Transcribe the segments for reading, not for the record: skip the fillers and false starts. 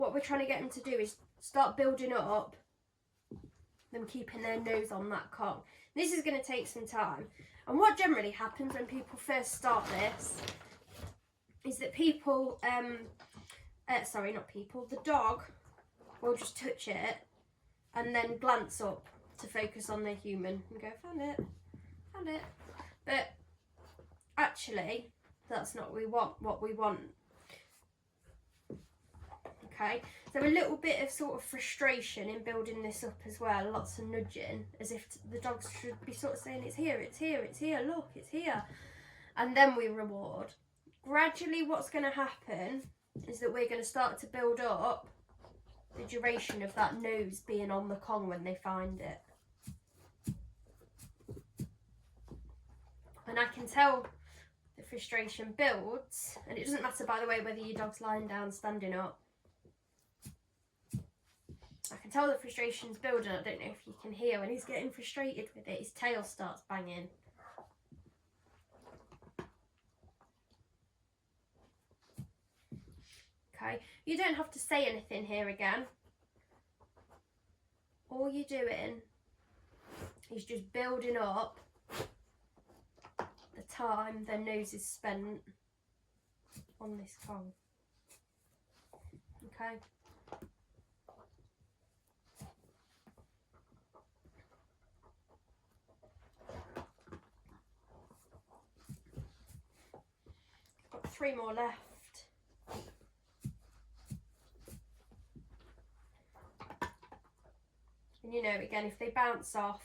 what we're trying to get them to do is start building up them keeping their nose on that Kong. This is going to take some time. And what generally happens when people first start this is that people, the dog will just touch it and then glance up to focus on their human and go, found it. But actually, that's not what we want. Okay, so a little bit of sort of frustration in building this up as well, lots of nudging, as if the dogs should be sort of saying, it's here, look, it's here. And then we reward. Gradually what's going to happen is that we're going to start to build up the duration of that nose being on the Kong when they find it. And I can tell the frustration builds, and it doesn't matter, by the way, whether your dog's lying down, standing up. I can tell the frustration's building. I don't know if you can hear when he's getting frustrated with it, his tail starts banging. Okay, you don't have to say anything here again. All you're doing is just building up the time their nose is spent on this Kong. Okay. Got 3 more left. And you know, again, if they bounce off,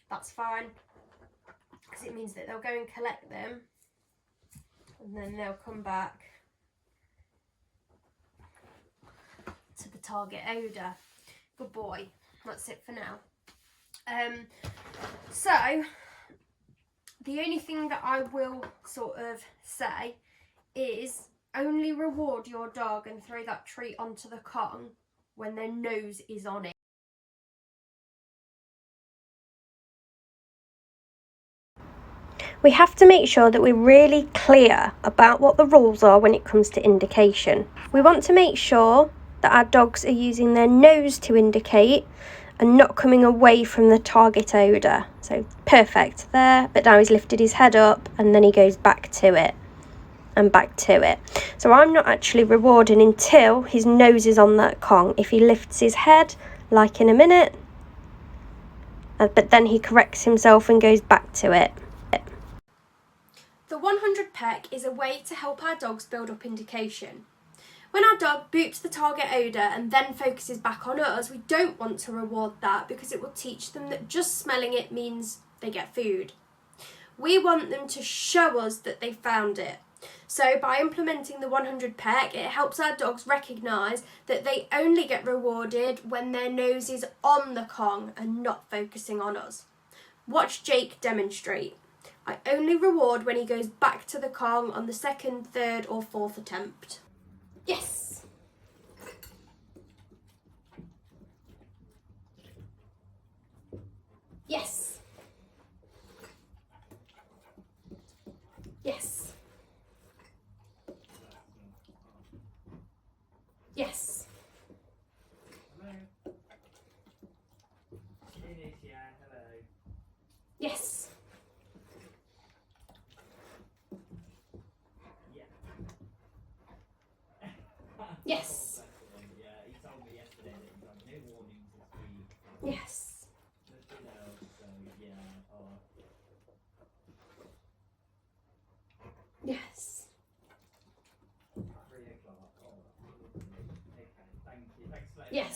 that's fine, because it means that they'll go and collect them and then they'll come back to the target odour. Good boy. That's it for now. So the only thing that I will sort of say is only reward your dog and throw that treat onto the Kong when their nose is on it. We have to make sure that we're really clear about what the rules are when it comes to indication. We want to make sure that our dogs are using their nose to indicate and not coming away from the target odour. So perfect there, but now he's lifted his head up and then he goes back to it and back to it. So I'm not actually rewarding until his nose is on that Kong. If he lifts his head, like in a minute, but then he corrects himself and goes back to it. The 100 peck is a way to help our dogs build up indication. When our dog boops the target odour and then focuses back on us, we don't want to reward that because it will teach them that just smelling it means they get food. We want them to show us that they found it. So by implementing the 100 peck, it helps our dogs recognise that they only get rewarded when their nose is on the Kong and not focusing on us. Watch Jake demonstrate. I only reward when he goes back to the Kong on the 2nd, 3rd or 4th attempt. Yes! Yes! Yes! Yes! Yes! Yes. Yeah, he told me yesterday that he's had no warnings this week. Yes. Nothing else, so yeah. Yes. 3 o'clock. Okay, thank you. Thanks for letting Yes.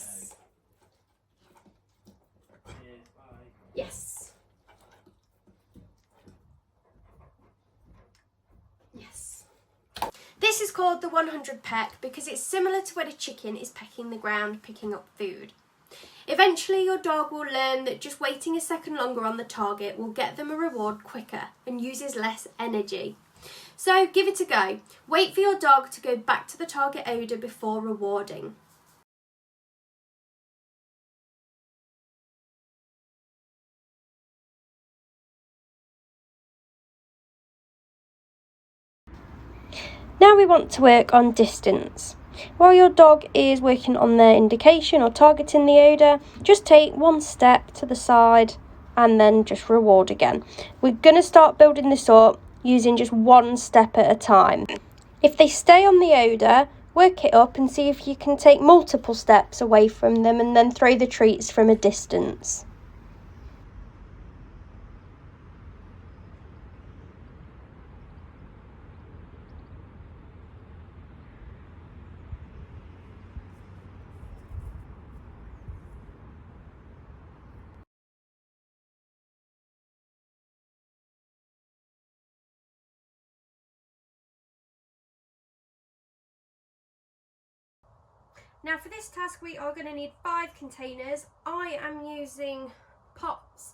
me know. Cheers, bye. Yes. Yes. This is called the 100 peck because it's similar to when a chicken is pecking the ground, picking up food. Eventually your dog will learn that just waiting a second longer on the target will get them a reward quicker and uses less energy. So give it a go. Wait for your dog to go back to the target odour before rewarding. Now we want to work on distance. While your dog is working on their indication or targeting the odour, just take one step to the side and then just reward again. We're going to start building this up using just one step at a time. If they stay on the odour, work it up and see if you can take multiple steps away from them and then throw the treats from a distance. Now for this task we are going to need 5 containers. I am using pots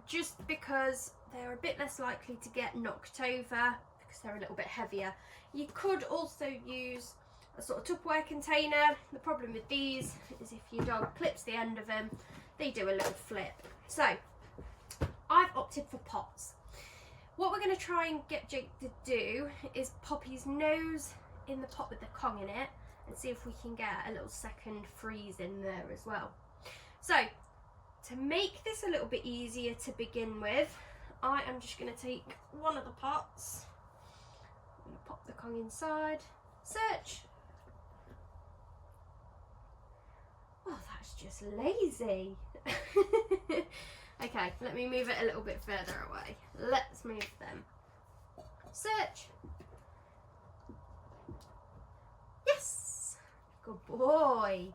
just because they're a bit less likely to get knocked over because they're a little bit heavier. You could also use a sort of Tupperware container. The problem with these is if your dog clips the end of them, they do a little flip. So I've opted for pots. What we're going to try and get Jake to do is pop his nose in the pot with the Kong in it and see if we can get a little second freeze in there as well. So to make this a little bit easier to begin with, I am just going to take one of the pots. I'm going to pop the Kong inside. Search. Oh, that's just lazy. Okay, let me move it a little bit further away. Let's move them. Search. Yes. Good boy.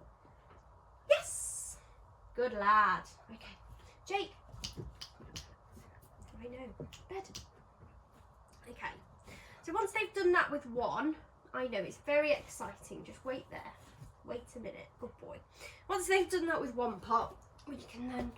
Yes. Good lad. Okay. Jake. I know. Bed. Okay. So once they've done that with one, I know it's very exciting. Just wait there. Wait a minute. Good boy. Once they've done that with one pot, we can then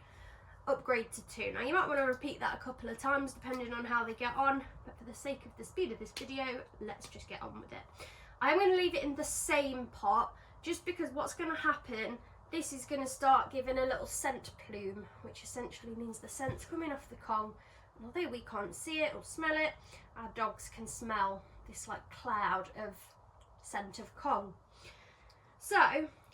upgrade to 2. Now you might want to repeat that a couple of times depending on how they get on, but for the sake of the speed of this video, let's just get on with it. I'm going to leave it in the same pot just because what's going to happen, this is going to start giving a little scent plume, which essentially means the scent's coming off the Kong. And although we can't see it or smell it, our dogs can smell this like cloud of scent of Kong. So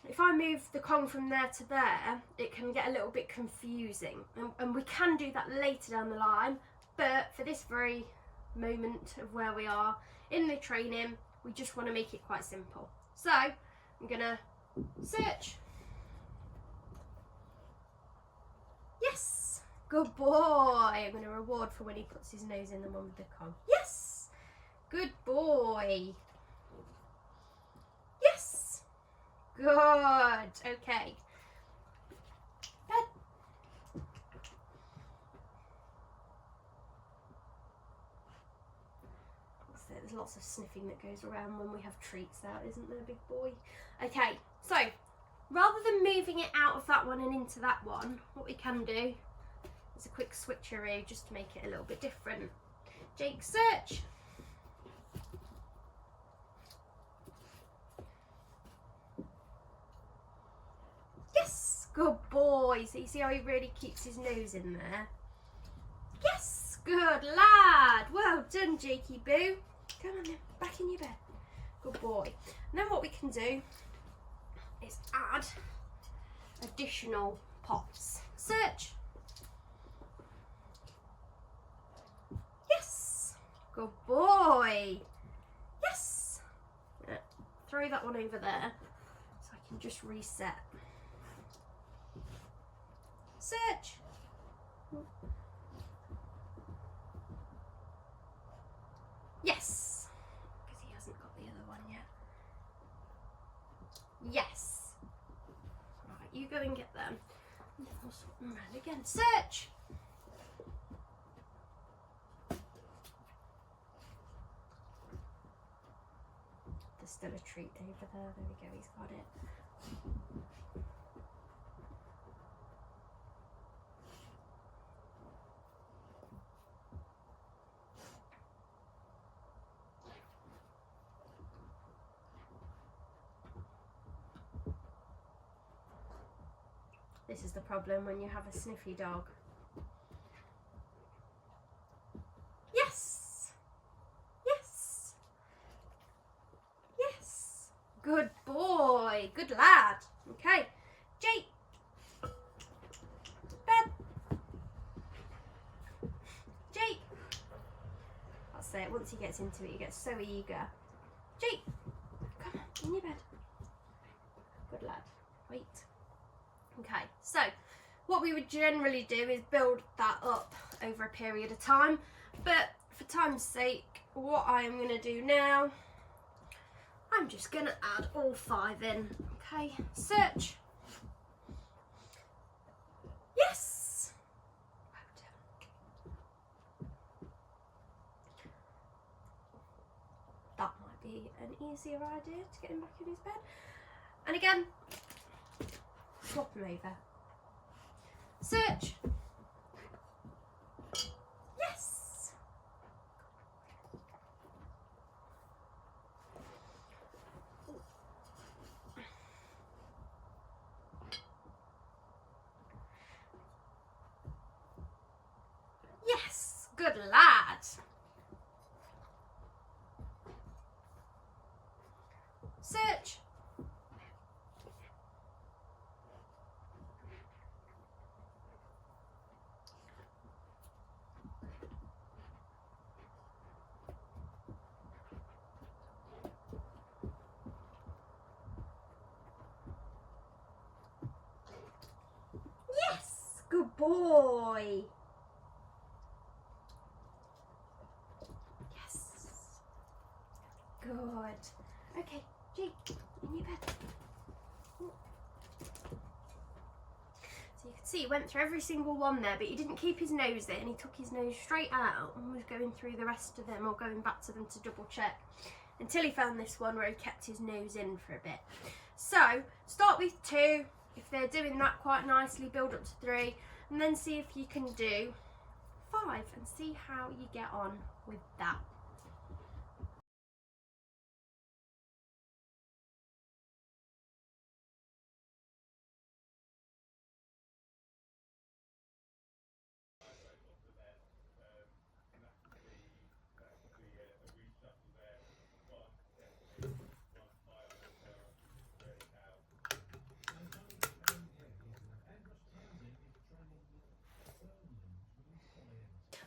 if I move the Kong from there to there, it can get a little bit confusing. And we can do that later down the line, but for this very moment of where we are in the training, we just want to make it quite simple. So I'm going to search. Yes, good boy. I'm going to reward for when he puts his nose in the one with the Kong. Yes, good boy. Yes, good. Okay. Bed. There's lots of sniffing that goes around when we have treats out, isn't there, big boy? Okay, so rather than moving it out of that one and into that one, what we can do is a quick switcheroo just to make it a little bit different. Jake, search. Yes, good boy. So you see how he really keeps his nose in there? Yes, good lad. Well done, Jakey Boo. Come on then, back in your bed. Good boy. And then what we can do is add additional pots. Search. Yes. Good boy. Yes. Throw that one over there so I can just reset. Search. Yes, because he hasn't got the other one yet. Yes. Right, you go and get them. And then we'll swap them around again. Search. There's still a treat over there. There we go, he's got it. This is the problem when you have a sniffy dog. Yes! Yes! once he gets into it. He gets so eager. Jake, come on, in your bed. Good lad. Wait. Okay, so what we would generally do is build that up over a period of time, but for time's sake, what I am going to do now, I'm just going to add all 5 in. Okay, search. Yes. That might be an easier idea to get him back in his bed. And again, swap him over. Search. Yes. Yes, good lad. Search. Yes, good boy. Yes. Good. Okay, Jake, in your bed. So you can see he went through every single one there, but he didn't keep his nose in. He took his nose straight out and was going through the rest of them, or going back to them to double check, until he found this one where he kept his nose in for a bit. So start with 2. If they're doing that quite nicely, build up to 3, and then see if you can do 5 and see how you get on with that.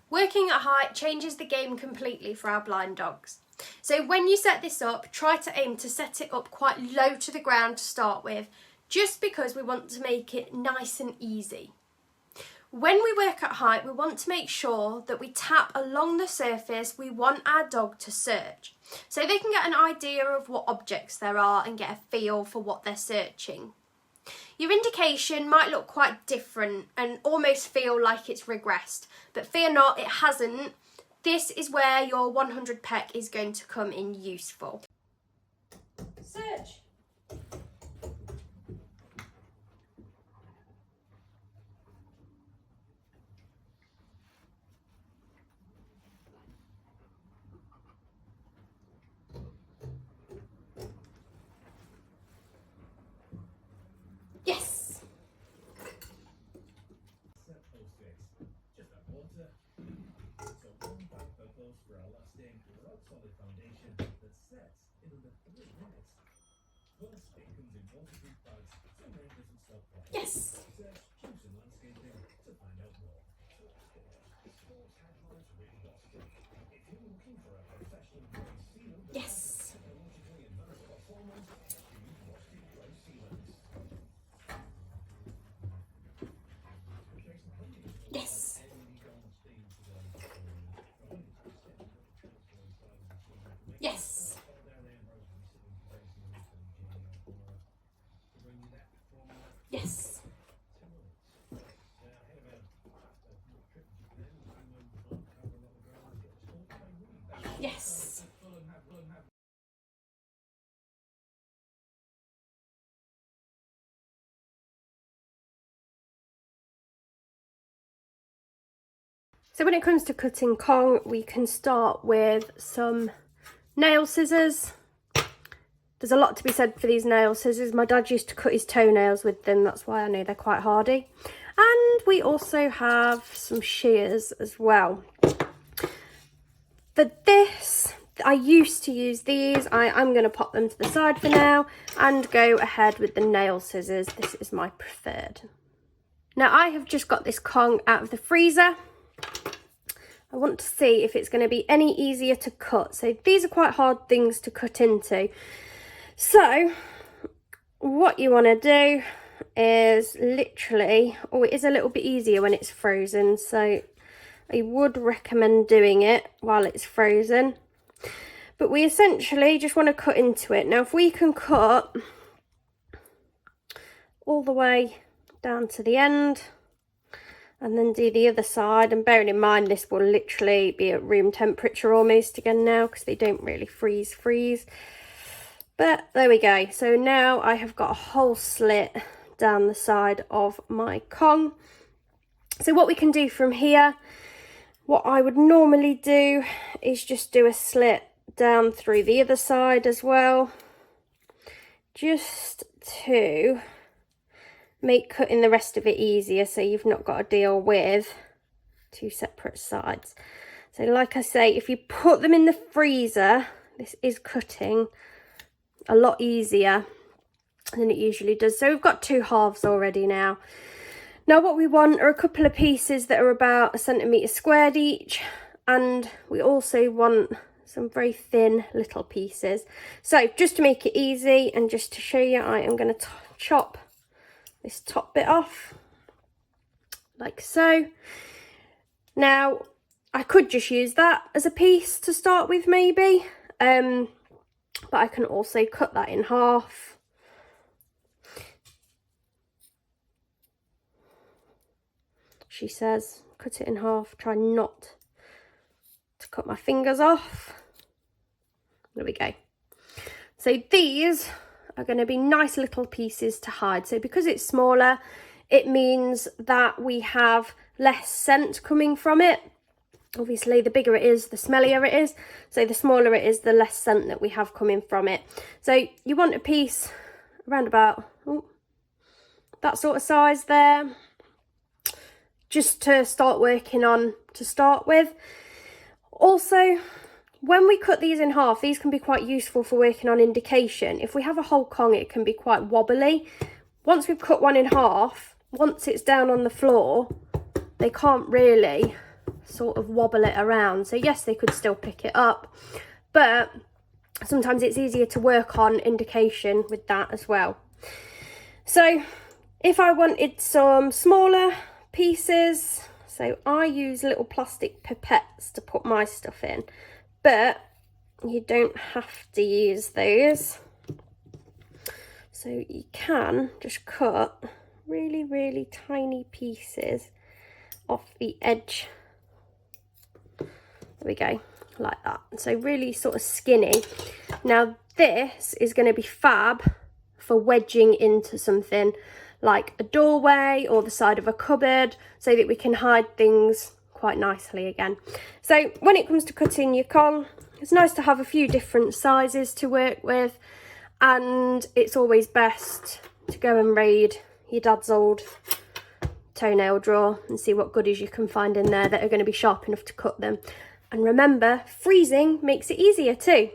Working at height changes the game completely for our blind dogs. So when you set this up, try to aim to set it up quite low to the ground to start with, just because we want to make it nice and easy. When we work at height, we want to make sure that we tap along the surface we want our dog to search, so they can get an idea of what objects there are and get a feel for what they're searching. Your indication might look quite different and almost feel like it's regressed, but fear not, it hasn't. This is where your 100 peck is going to come in useful. Search. Yes. Just add water. So 1 bag bubbles for a lasting, rock-solid foundation that sets in under 3 minutes. Plus, it comes in waterproof bags, so rain doesn't stop playing. Yes. Search Choose and Landscaping to find out more. Sports headlines really got stuck. If you're looking for a professional grade sealant that Yes. technologically advanced performance, use Wastic Grey Sealants. Yes. Yes. Yes. Yes. So when it comes to cutting Kong, we can start with some nail scissors. There's a lot to be said for these nail scissors. My dad used to cut his toenails with them, that's why I know they're quite hardy. And we also have some shears as well. For this, I used to use these. I'm going to pop them to the side for now and go ahead with the nail scissors. This is my preferred. Now I have just got this Kong out of the freezer. I want to see if it's going to be any easier to cut. So these are quite hard things to cut into. So what you want to do is literally, oh, it is a little bit easier when it's frozen, so I would recommend doing it while it's frozen. But we essentially just want to cut into it. Now if we can cut all the way down to the end and then do the other side, and bearing in mind this will literally be at room temperature almost again now because they don't really freeze, but there we go. So now I have got a whole slit down the side of my Kong. So what we can do from here, what I would normally do is just do a slit down through the other side as well, just to make cutting the rest of it easier, so you've not got to deal with two separate sides. So like I say, if you put them in the freezer, this is cutting a lot easier than it usually does. So we've got 2 halves already now. Now what we want are a couple of pieces that are about 1 centimetre squared each, and we also want some very thin little pieces. So just to make it easy and just to show you, I am going to chop this top bit off like so. Now I could just use that as a piece to start with maybe, but I can also cut that in half. She says cut it in half, try not to cut my fingers off. There we go. So these are going to be nice little pieces to hide. So because it's smaller, it means that we have less scent coming from it. Obviously the bigger it is, the smellier it is, so the smaller it is, the less scent that we have coming from it. So you want a piece around about that sort of size there, just to start working on to start with. Also, when we cut these in half, these can be quite useful for working on indication. If we have a whole Kong, it can be quite wobbly. Once we've cut one in half, once it's down on the floor, they can't really sort of wobble it around. So yes, they could still pick it up, but sometimes it's easier to work on indication with that as well. So if I wanted some smaller pieces, so I use little plastic pipettes to put my stuff in, but you don't have to use those. So you can just cut really, really tiny pieces off the edge. There we go, like that. So really sort of skinny. Now this is going to be fab for wedging into something like a doorway or the side of a cupboard, so that we can hide things quite nicely again. So when it comes to cutting your Kong, it's nice to have a few different sizes to work with, and it's always best to go and raid your dad's old toenail drawer and see what goodies you can find in there that are going to be sharp enough to cut them. And remember, freezing makes it easier too.